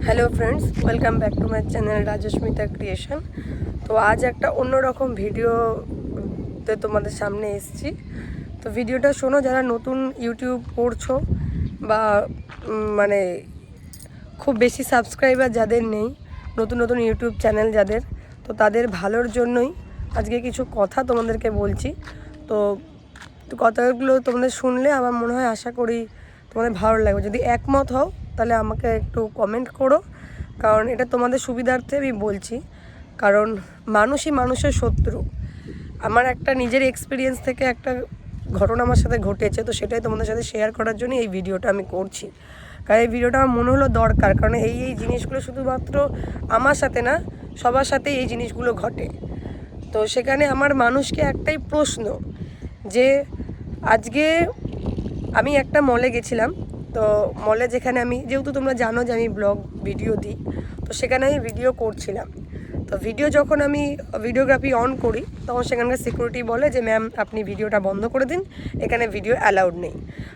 Hello friends, welcome back to my channel Rajsmita creation. তো আজ একটা অন্যরকম ভিডিওতে তোমাদের সামনে এসেছি। তো ভিডিওটা শোনো, যারা নতুন ইউটিউব করছো বা মানে খুব বেশি সাবস্ক্রাইবার যাদের নেই, নতুন নতুন ইউটিউব চ্যানেল যাদের, তো তাদের ভালোর জন্যই আজকে কিছু কথা তোমাদেরকে বলছি। তো কথাগুলো তোমাদের শুনলে আমার মনে হয়, আশা করি তোমাদের ভালো লাগবে। যদি একমত হও তাহলে আমাকে একটু কমেন্ট করো, কারণ এটা তোমাদের সুবিধার্থে আমি বলছি। কারণ মানুষই মানুষের শত্রু। আমার একটা নিজের এক্সপিরিয়েন্স থেকে একটা ঘটনা আমার সাথে ঘটেছে, তো সেটাই তোমাদের সাথে শেয়ার করার জন্য এই ভিডিওটা আমি করছি। কারণ এই ভিডিওটা আমার মনে হলো দরকার, কারণ এই জিনিসগুলো শুধুমাত্র আমার সাথে না, সবার সাথেই এই জিনিসগুলো ঘটে। তো সেখানে আমার মানুষকে একটাই প্রশ্ন, যে আজকে আমি একটা মলে গেছিলাম। তো মলে যেখানে আমি, যেহেতু তোমরা জানো যে আমি ব্লগ ভিডিও দিই, তো সেখানে আমি ভিডিও করছিলাম। তো ভিডিও যখন আমি ভিডিওগ্রাফি অন করি, তখন সেখানকার সিকিউরিটি বলে যে ম্যাম আপনি ভিডিওটা বন্ধ করে দিন, এখানে ভিডিও অ্যালাউড নেই।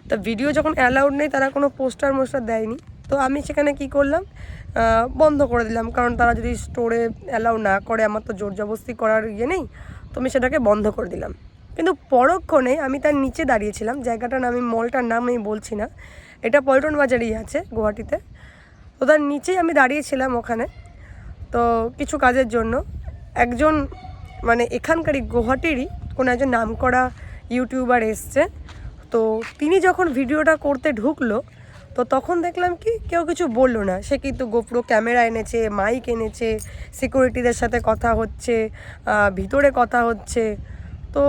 তো ভিডিও যখন অ্যালাউড নেই, তারা কোনো পোস্টার দেয়নি। তো আমি সেখানে কি করলাম, বন্ধ করে দিলাম। কারণ তারা যদি স্টোরে অ্যালাউ না করে, আমার তো জোর জবরদস্তি করার নেই, তো আমি সেটাকে বন্ধ করে দিলাম। কিন্তু পরক্ষণে আমি তার নিচে দাঁড়িয়েছিলাম, জায়গাটার নাম, আমি মলটার নাম আমি বলছি না, এটা পল্টন বাজারেই আছে গুয়াহাটিতে। তো তার নিচেই আমি দাঁড়িয়েছিলাম ওখানে, তো কিছু কাজের জন্য। একজন এখানকারই গুয়াহাটিরই কোনো একজন নামকরা ইউটিউবার এসছে। তো তিনি যখন ভিডিওটা করতে ঢুকলো, তো তখন দেখলাম কি কেউ কিছু বললো না। সে কিন্তু গোপ্রো ক্যামেরা এনেছে, মাইক এনেছে, সিকিউরিটিদের সাথে কথা হচ্ছে, ভিতরে কথা হচ্ছে। তো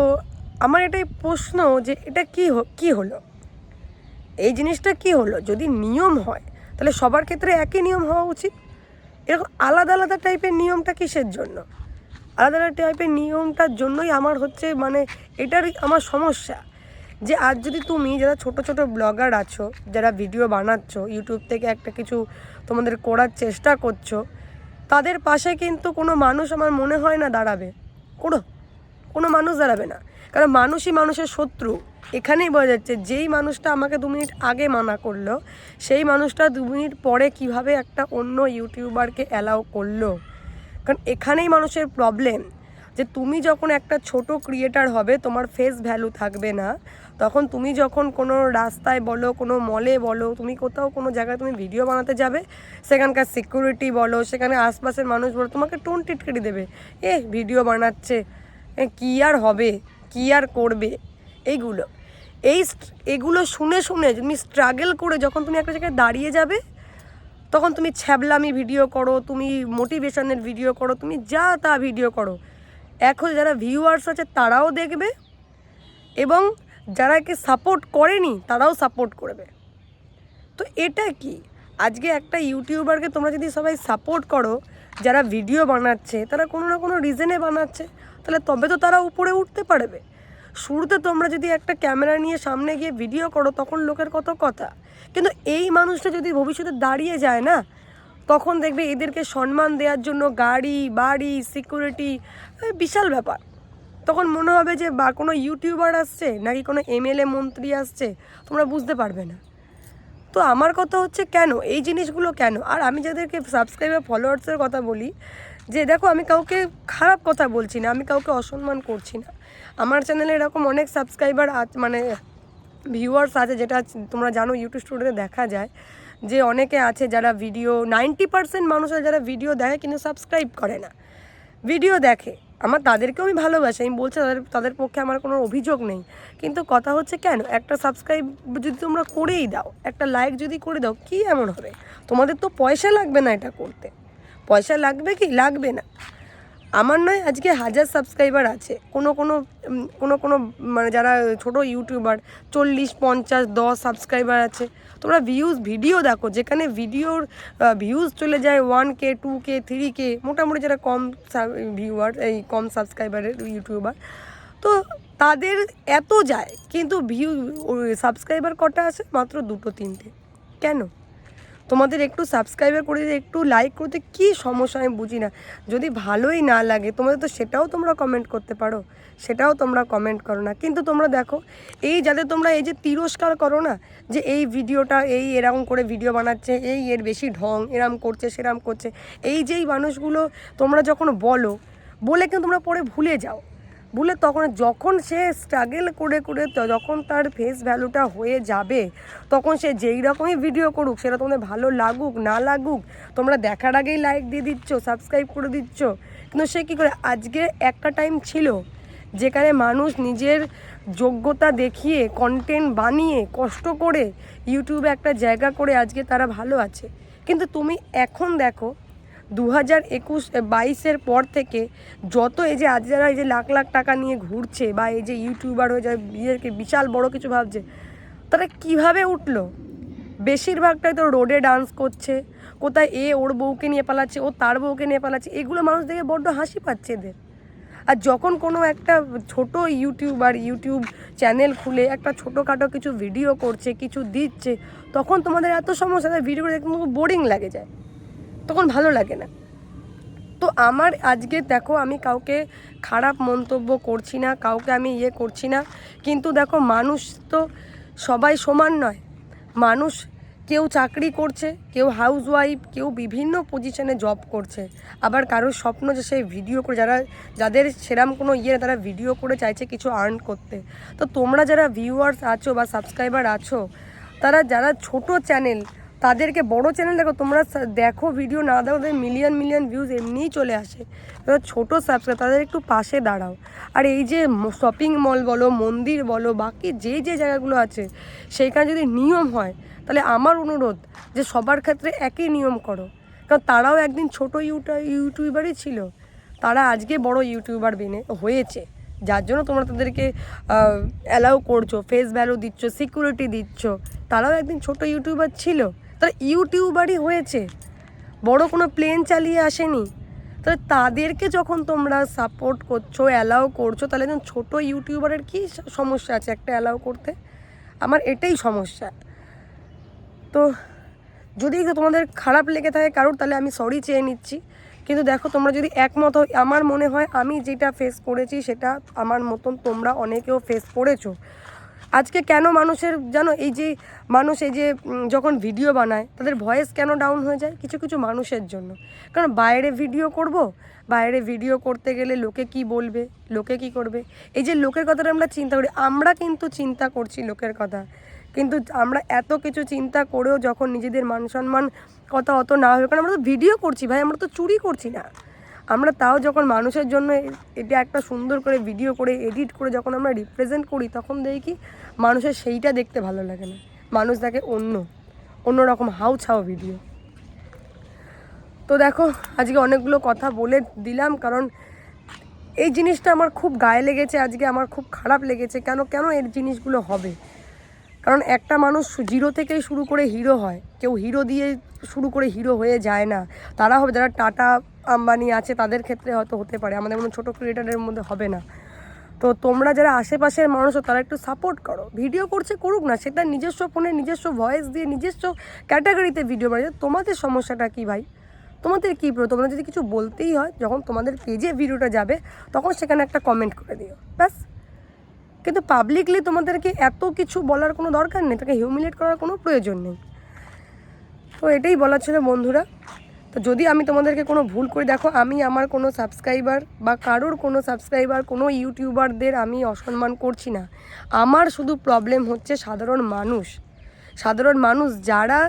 আমার এটাই প্রশ্ন যে এটা কি হলো, এই জিনিসটা কি হলো? যদি নিয়ম হয় তাহলে সবার ক্ষেত্রে একই নিয়ম হওয়া উচিত। এরকম আলাদা আলাদা টাইপের নিয়মটা কিসের জন্য? আলাদা আলাদা টাইপের নিয়মটার জন্যই আমার এটারই আমার সমস্যা। যে আজ যদি তুমি যারা ছোট ছোট ব্লগার আছো, যারা ভিডিও বানাচ্ছো, ইউটিউব থেকে একটা কিছু তোমাদের করার চেষ্টা করছো, তাদের পাশে কিন্তু কোনো মানুষ আমার মনে হয় না দাঁড়াবে। কোনো মানুষ দাঁড়াবে না, কারণ মানুষই মানুষের শত্রু। এখানেই বোঝা যাচ্ছে, যেই মানুষটা আমাকে 2 মিনিট আগে মানা করলো, সেই মানুষটা 2 মিনিট পরে কিভাবে একটা অন্য ইউটিউবারকে অ্যালাউ করলো। কারণ এখানেই মানুষের প্রবলেম, যে তুমি যখন একটা ছোট ক্রিয়েটার হবে, তোমার ফেস ভ্যালু থাকবে না। তখন তুমি যখন কোনো রাস্তায় বলো, কোনো মলে বলো, তুমি কোথাও কোনো জায়গায় তুমি ভিডিও বানাতে যাবে, সেখানকার সিকিউরিটি বলো, সেখানে আশপাশের মানুষ বলো, তোমাকে টোন টিটকারি দেবে। ভিডিও বানাচ্ছে, কী আর হবে, কী আর করবে। এগুলো শুনে শুনে তুমি স্ট্রাগল করে যখন তুমি একটা জায়গায় দাঁড়িয়ে যাবে, তখন তুমি ছ্যাবলামি ভিডিও করো, তুমি মোটিভেশনের ভিডিও করো, তুমি যা তা ভিডিও করো, এখন যারা ভিউয়ার্স আছে তারাও দেখবে, এবং যারা একে সাপোর্ট করেনি তারাও সাপোর্ট করবে। তো এটা কি? আজকে একটা ইউটিউবারকে তোমরা যদি সবাই সাপোর্ট করো, যারা ভিডিও বানাচ্ছে তারা কোনো না কোনো রিজনে বানাচ্ছে, তাহলে তবে তো তারা উপরে উঠতে পারবে। শুরুতে তোমরা যদি একটা ক্যামেরা নিয়ে সামনে গিয়ে ভিডিও করো, তখন লোকের কত কথা। কিন্তু এই মানুষটা যদি ভবিষ্যতে দাঁড়িয়ে যায় না, তখন দেখবে এদেরকে সম্মান দেওয়ার জন্য গাড়ি বাড়ি সিকিউরিটি, বিশাল ব্যাপার। তখন মনে হবে যে বা কোনো ইউটিউবার আসছে নাকি কোনো এমএলএ মন্ত্রী আসছে, তোমরা বুঝতে পারবে না। তো আমার কথা হচ্ছে, কেন এই জিনিসগুলো কেন? আর আমি যাদেরকে সাবস্ক্রাইবার ফলোয়ার্সের কথা বলি, যে দেখো, আমি কাউকে খারাপ কথা বলছি না, আমি কাউকে অসম্মান করছি না। আমার চ্যানেলে এরকম অনেক সাবস্ক্রাইবার ভিউয়ার্স আছে, যেটা তোমরা জানো ইউটিউব স্টুডিওতে দেখা যায়, যে অনেকে আছে যারা ভিডিও 90% মানুষের যারা ভিডিও দেখে কিন্তু সাবস্ক্রাইব করে না। ভিডিও দেখে, আমার তাদেরকেও আমি ভালোবাসি, আমি বলছি তাদের পক্ষে আমার কোনো অভিযোগ নেই। কিন্তু কথা হচ্ছে, কেন একটা সাবস্ক্রাইব যদি তোমরা করেই দাও, একটা লাইক যদি করে দাও, কি এমন হবে? তোমাদের তো পয়সা লাগবে না এটা করতে। পয়সা লাগবে কি? লাগবে না। আমার নয় আজকে 1000 সাবস্ক্রাইবার আছে, কোনো যারা ছোট ইউটিউবার 40, 50, 10 সাবস্ক্রাইবার আছে। তোমরা ভিডিও দেখো, যেখানে ভিডিওর ভিউজ চলে যায় 1K, 2K, 3K, মোটামুটি যারা কম কম সাবস্ক্রাইবারের ইউটিউবার, তো তাদের এত যায়, কিন্তু সাবস্ক্রাইবার কটা আছে? মাত্র 2-3টে। কেন? তোমাদের একটু সাবস্ক্রাইবার করে দিতে, একটু লাইক করতে কী সমস্যা আমি বুঝি না। যদি ভালোই না লাগে তোমাদের তো সেটাও তোমরা কমেন্ট করতে পারো, সেটাও তোমরা কমেন্ট করো না। কিন্তু তোমরা দেখো এই যাদের তোমরা এই যে তিরস্কার করো না, যে এই ভিডিওটা এই এরকম করে ভিডিও বানাচ্ছে, এই এর বেশি ঢং, এরম করছে সেরম করছে, এই যেই মানুষগুলো তোমরা যখন বলে কিন্তু তোমরা পরে ভুলে যাও, ভুলে তখন যখন সে স্ট্রাগল করে করে যখন তার ফেস ভ্যালুটা হয়ে যাবে, তখন সে যেই রকমই ভিডিও করুক, সেটা তোমাদের ভালো লাগুক না লাগুক, তোমরা দেখার আগেই লাইক দিয়ে দিচ্ছ, সাবস্ক্রাইব করে দিচ্ছ। কিন্তু সে কী করে, আজকে একটা টাইম ছিল যেখানে মানুষ নিজের যোগ্যতা দেখিয়ে কন্টেন্ট বানিয়ে কষ্ট করে ইউটিউবে একটা জায়গা করে আজকে তারা ভালো আছে। কিন্তু তুমি এখন দেখো 2022-22 পর থেকে যত এই যে আজ যারা এই যে লাখ লাখ টাকা নিয়ে ঘুরছে বা এই যে ইউটিউবার হয়ে যায়, বিয়েকে বিশাল বড় কিছু ভাবছে, তারা কিভাবে উঠলো? বেশিরভাগটাই তো রোডে ডান্স করছে, কোথায় ওর বউকে নিয়ে পালাচ্ছে, ও তার বউকে নিয়ে পালাচ্ছে, এগুলো মানুষ দেখে বড্ড হাসি পাচ্ছে এদের। আর যখন কোনো একটা ছোট ইউটিউবার ইউটিউব চ্যানেল খুলে একটা ছোটোখাটো কিছু ভিডিও করছে, কিছু দিচ্ছে, তখন তোমাদের এত সমস্যা, ভিডিও দেখতে বোরিং লাগে যায়, তখন ভালো লাগে না। তো আমার আজকে দেখো, আমি কাউকে খারাপ মন্তব্য করছি না, কাউকে আমি করছি না, কিন্তু দেখো মানুষ তো সবাই সমান নয়। মানুষ কেউ চাকরি করছে, কেউ হাউসওয়াইফ, কেউ বিভিন্ন পজিশনে জব করছে, আবার কারোর স্বপ্ন যে সেই ভিডিও করে, যাদের সেরম কোনো তারা ভিডিও করে চাইছে কিছু আর্ন করতে। তো তোমরা যারা ভিউয়ার্স আছো বা সাবস্ক্রাইবার আছো, তারা যারা ছোট চ্যানেল, তাদেরকে বড় চ্যানেল দেখো, তোমরা দেখো ভিডিও না দেখো, তাদের মিলিয়ন মিলিয়ন ভিউজ এমনিই চলে আসে। এবার ছোটো সাবস্ক্রাইব, তাদের একটু পাশে দাঁড়াও। আর এই যে শপিং মল বলো, মন্দির বলো, বাকি যে যে জায়গাগুলো আছে, সেইখানে যদি নিয়ম হয়, তাহলে আমার অনুরোধ যে সবার ক্ষেত্রে একই নিয়ম করো। কারণ তারাও একদিন ছোটো ইউটিউবারই ছিল, তারা আজকে বড় ইউটিউবার হয়েছে, যার জন্য তোমরা তাদেরকে অ্যালাউ করছো, ফেস ভ্যালু দিচ্ছ, সিকিউরিটি দিচ্ছ। তারাও একদিন ছোট ইউটিউবার ছিল, তারা ইউটিউবারই হয়েছে, বড় কোনো প্লেন চালিয়ে আসেনি। তাহলে তাদেরকে যখন তোমরা সাপোর্ট করছো, অ্যালাউ করছো, তাহলে যখন ছোটো ইউটিউবারের কী সমস্যা আছে একটা অ্যালাউ করতে? আমার এটাই সমস্যা। তো যদি তোমাদের খারাপ লেগে থাকে কারোর, তাহলে আমি সরি চেয়ে নিচ্ছি। কিন্তু দেখো, তোমরা যদি একমত হও, আমার মনে হয় আমি যেটা ফেস করেছি সেটা আমার মতন তোমরা অনেকেও ফেস করেছো। আজকে কেন মানুষের জানো, এই যে মানুষ এই যে যখন ভিডিও বানায়, তাদের ভয়েস কেন ডাউন হয়ে যায়? কিছু কিছু মানুষের জন্য। কারণ বাইরে ভিডিও করব, বাইরে ভিডিও করতে গেলে লোকে কি বলবে, লোকে কি করবে, এই যে লোকের কথাটা আমরা চিন্তা করি। আমরা কিন্তু চিন্তা করছি লোকের কথা, কিন্তু আমরা এত কিছু চিন্তা করেও যখন নিজেদের মান সম্মান কথা অত না হবে, কারণ আমরা তো ভিডিও করছি ভাই, আমরা তো চুরি করছি না। আমরা তাও যখন মানুষের জন্য এটা একটা সুন্দর করে ভিডিও করে এডিট করে যখন আমরা রিপ্রেজেন্ট করি, তখন দেখি মানুষের সেইটা দেখতে ভালো লাগে না, মানুষ দেখে অন্যরকম হাউ ভিডিও। তো দেখো, আজকে অনেকগুলো কথা বলে দিলাম, কারণ এই জিনিসটা আমার খুব গায়ে লেগেছে, আজকে আমার খুব খারাপ লেগেছে। কেন এর জিনিসগুলো হবে? কারণ একটা মানুষ জিরো থেকেই শুরু করে হিরো হয়, কেউ হিরো দিয়ে শুরু করে হিরো হয়ে যায় না। তারা হবে যারা টাটা আম্বানি আছে, তাদের ক্ষেত্রে হয়তো হতে পারে, আমাদের মতো ছোটো ক্রিয়েটারের মধ্যে হবে না। তো তোমরা যারা আশেপাশের মানুষও, তারা একটু সাপোর্ট করো। ভিডিও করছে করুক না, সেটা নিজস্ব ফোনে নিজস্ব ভয়েস দিয়ে নিজস্ব ক্যাটাগরিতে ভিডিও বানিয়ে। তোমাদের সমস্যাটা কী ভাই? তোমাদের কী তোমাদের যদি কিছু বলতেই হয়, যখন তোমাদের পেজে ভিডিওটা যাবে, তখন সেখানে একটা কমেন্ট করে দিও, ব্যাস। কিন্তু পাবলিকলি তোমাদেরকে এত কিছু বলার কোনো দরকার নেই, তাকে হিউমিলেট করার কোনো প্রয়োজন নেই। তো এটাই বলার ছিল বন্ধুরা। তো যদি আমি তোমাদেরকে কোনো ভুল করে, দেখো আমি আমার কোনো সাবস্ক্রাইবার বা কারোর কোনো সাবস্ক্রাইবার, কোনো ইউটিউবারদের আমি অসম্মান করছি না। আমার শুধু প্রবলেম হচ্ছে সাধারণ মানুষ যারা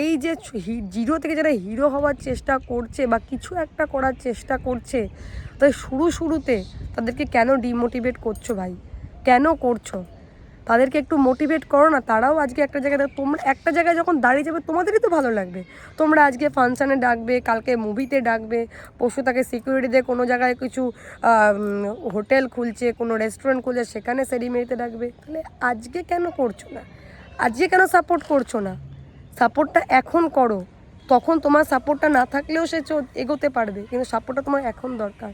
এই যে জিরো থেকে যারা হিরো হওয়ার চেষ্টা করছে বা কিছু একটা করার চেষ্টা করছে, তাই শুরুতে তাদেরকে কেন ডিমোটিভেট করছো ভাই? কেন করছো? তাদেরকে একটু মোটিভেট করো না। তারাও আজকে একটা জায়গায়, তোমরা একটা জায়গায় যখন দাঁড়িয়ে যাবে, তোমাদেরই তো ভালো লাগবে। তোমরা আজকে ফাংশানে ডাকবে, কালকে মুভিতে ডাকবে, পরশু তাকে সিকিউরিটি দিয়ে কোনো জায়গায় কিছু হোটেল খুলছে, কোনো রেস্টুরেন্ট খুলছে, সেখানে সেরিমনিতে ডাকবে। তাহলে আজকে কেন করছো না? আজকে কেন সাপোর্ট করছো না? সাপোর্টটা এখন করো, তখন তোমার সাপোর্টটা না থাকলেও সে এগোতে পারবে, কিন্তু সাপোর্টটা তোমার এখন দরকার।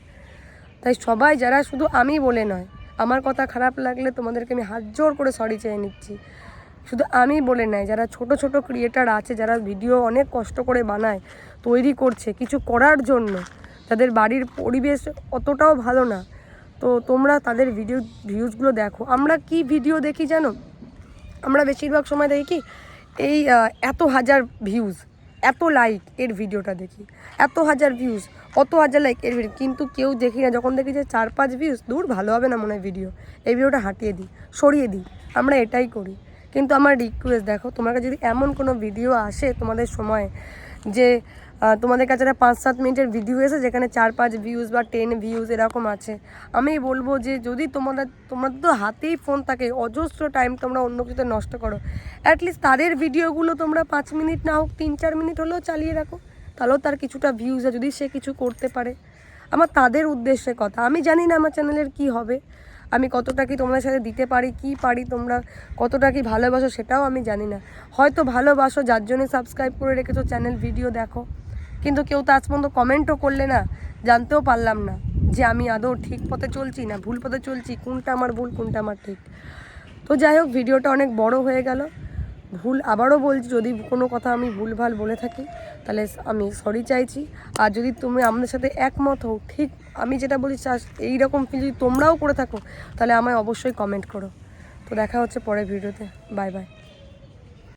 তাই সবাই যারা, শুধু আমি বলে নয়, আমার কথা খারাপ লাগলে তোমাদেরকে আমি হাত জোর করে সরি চেয়ে নিচ্ছি। শুধু আমি বলে নাই, যারা ছোট ছোট ক্রিয়েটার আছে, যারা ভিডিও অনেক কষ্ট করে বানায়, তৈরি করছে কিছু করার জন্য, যাদের বাড়ির পরিবেশ অতটাও ভালো না, তো তোমরা তাদের ভিউজগুলো দেখো। আমরা কি ভিডিও দেখি জানো? আমরা বেশিরভাগ সময় দেখি কি, এই এত হাজার ভিউজ, এত লাইক এর ভিডিওটা দেখি, এত হাজার ভিউজ, অত হাজার লাইক এর ভিডিও, কিন্তু কেউ দেখি না। যখন দেখি যে 4-5 ভিউজ, দূর ভালো হবে না মনে হয় ভিডিও, এই ভিডিওটা হাটিয়ে দিই, সরিয়ে দিই, আমরা এটাই করি। কিন্তু আমার রিকোয়েস্ট, দেখো তোমাকে যদি এমন কোনো ভিডিও আসে তোমাদের সময়, যে তোমাদের কাছে একটা 5-7 মিনিটের ভিডিও এসে যেখানে 4-5 ভিউজ বা 10 ভিউজ এরকম আছে, আমি বলবো যে যদি তোমাদের তো হাতেই ফোন থাকে, অজস্র টাইম তোমরা অন্য কিছুতে নষ্ট করো, অ্যাটলিস্ট তাদের ভিডিওগুলো তোমরা 5 মিনিট না হোক 3-4 মিনিট হলেও চালিয়ে রাখো, তাহলেও তার কিছুটা ভিউজ, যদি সে কিছু করতে পারে। আমার তাদের উদ্দেশ্যে কথা। আমি জানি না আমার চ্যানেলের কি হবে, আমি কতটা কি তোমাদের সাথে দিতে পারি, কি পারি, তোমরা কতটা কি ভালোবাসো সেটাও আমি জানি না। হয়তো ভালোবাসো, যার জন্য সাবস্ক্রাইব করে রেখেছো, চ্যানেল ভিডিও দেখো, কিন্তু কেউ তো আজ পর্যন্ত কমেন্টও করলে না, জানতেও পারলাম না যে আমি আদৌ ঠিক পথে চলছি না ভুল পথে চলছি, কোনটা আমার ভুল কোনটা আমার ঠিক। তো যাই হোক, ভিডিওটা অনেক বড় হয়ে গেল। আবারও বলছি, যদি কোনো কথা আমি ভুলভাল বলে থাকি তাহলে আমি সরি চাইছি। আর যদি তুমি আমাদের সাথে একমত হও, ঠিক আমি যেটা বলি এইরকম যদি তোমরাও করে থাকো, তাহলে আমায় অবশ্যই কমেন্ট করো। তো দেখা হচ্ছে পরের ভিডিওতে। Bye bye.